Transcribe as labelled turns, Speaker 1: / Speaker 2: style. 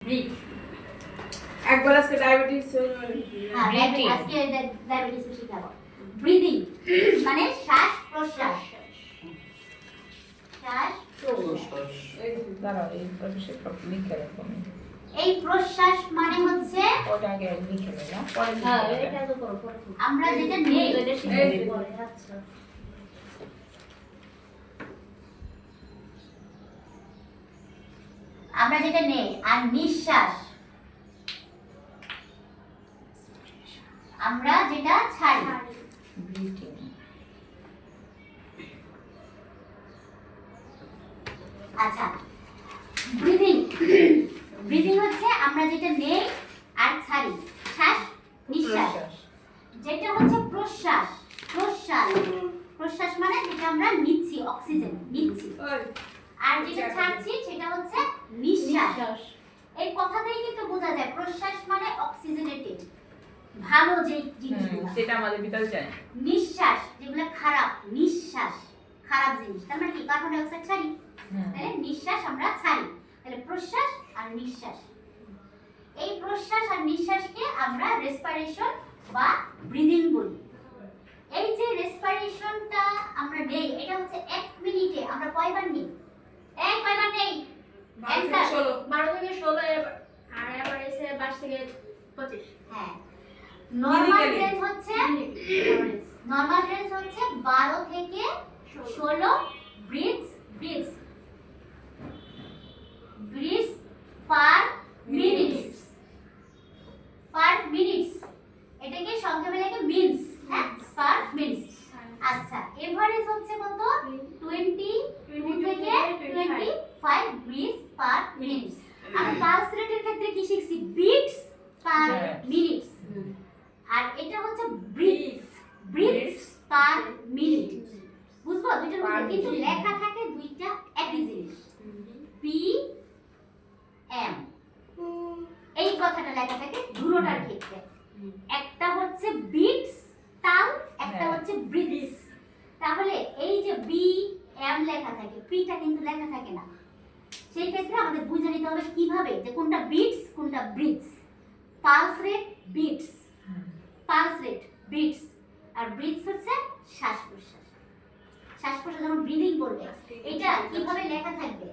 Speaker 1: Breathe.
Speaker 2: একবার আজকে diabetes
Speaker 1: আজকে ডায়াবেটিস শিখাবো। ব্রিদিং মানে শ্বাস প্রশ্বাস। শ্বাস প্রশ্বাস।
Speaker 2: দাঁড়াও এই প্রশ্বাস লিখে রাখো।
Speaker 1: এই প্রশ্বাস মানে হচ্ছে
Speaker 2: ওটা আগে লিখে নেই না পরে
Speaker 3: হ্যাঁ এটা তো করো পরে।
Speaker 1: আমরা যেটা নেই
Speaker 3: এটা শিখে পরে। আচ্ছা
Speaker 1: আমরা যেটা নেই আর নিঃশ্বাস আমরা যেটা ছাড়ি।
Speaker 2: ব্রিথিং
Speaker 1: আচ্ছা ব্রিদিং ব্রিদিং হচ্ছে আমরা যেটা নেই আর ছাড়ি, শ্বাস নিঃশ্বাস। যেটা হচ্ছে প্রশ্বাস প্রশ্বাস প্রশ্বাস মানে যেটা আমরা নিচ্ছি, অক্সিজেন নিচ্ছি, আর যেটা ছাড়ছি সেটা হচ্ছে নিঃশ্বাস। এই কথাতেই কিন্তু বোঝা যায় প্রশ্বাস মানে অক্সিজেনেটেড ভালো যে জিনিসগুলো,
Speaker 2: সেটা আমাদের ভিতরে যায়।
Speaker 1: নিঃশ্বাস যেগুলো খারাপ, নিঃশ্বাস খারাপ জিনিস, তার মানে কি কার্বন ডাই অক্সাইড ছাড়ি, তাহলে নিঃশ্বাস আমরা ছাড়ি, তাহলে প্রশ্বাস আর নিঃশ্বাস। এই প্রশ্বাস আর নিঃশ্বাসকে আমরা রেসপিরেশন বা ব্রিদিং বলি। এই যে রেসপিরেশনটা আমরা নেই এটা হচ্ছে 1 মিনিটে আমরা কয়বার নিই? কয়বার নেই?
Speaker 3: 12 থেকে 16 আর এবার এসে 22 থেকে 25।
Speaker 1: হ্যাঁ নরমাল রেঞ্জ হচ্ছে 12 থেকে 16 ব্রিথস পার মিনিটস এটাকে সংক্ষেপে লেখে মিনিটস, হ্যাঁ পার মিনিটস। আচ্ছা এভারেজ হচ্ছে কত? 22 থেকে 25 ব্রিথস পার মিনিটস। আমরা পালস রেটের ক্ষেত্রে কি শিখছি? বিটস পার মিনিটস, আর এটা হচ্ছে ব্রিথস পার মিনিট। বুঝছো দুইটার মধ্যে কিন্তু লেখা থাকে দুইটা একই জিনিস, পি এম। এই কথাটা লেখা থাকে দুটোটার ক্ষেত্রে, একটা হচ্ছে বিটস তাল, একটা হচ্ছে ব্রিথস। তাহলে এই যে বি এম লেখা থাকে, পিটা কিন্তু লেখা থাকে না, সেই ক্ষেত্রে আমাদের বুঝে নিতে হবে কিভাবে যে কোনটা বিটস কোনটা ব্রিথস। পালস রেট বিটস, আর ব্রিথস হচ্ছে শ্বাস প্রশ্বাস। শ্বাস প্রশ্বাস যখন ব্রিদিং করবে এটা কিভাবে লেখা থাকবে?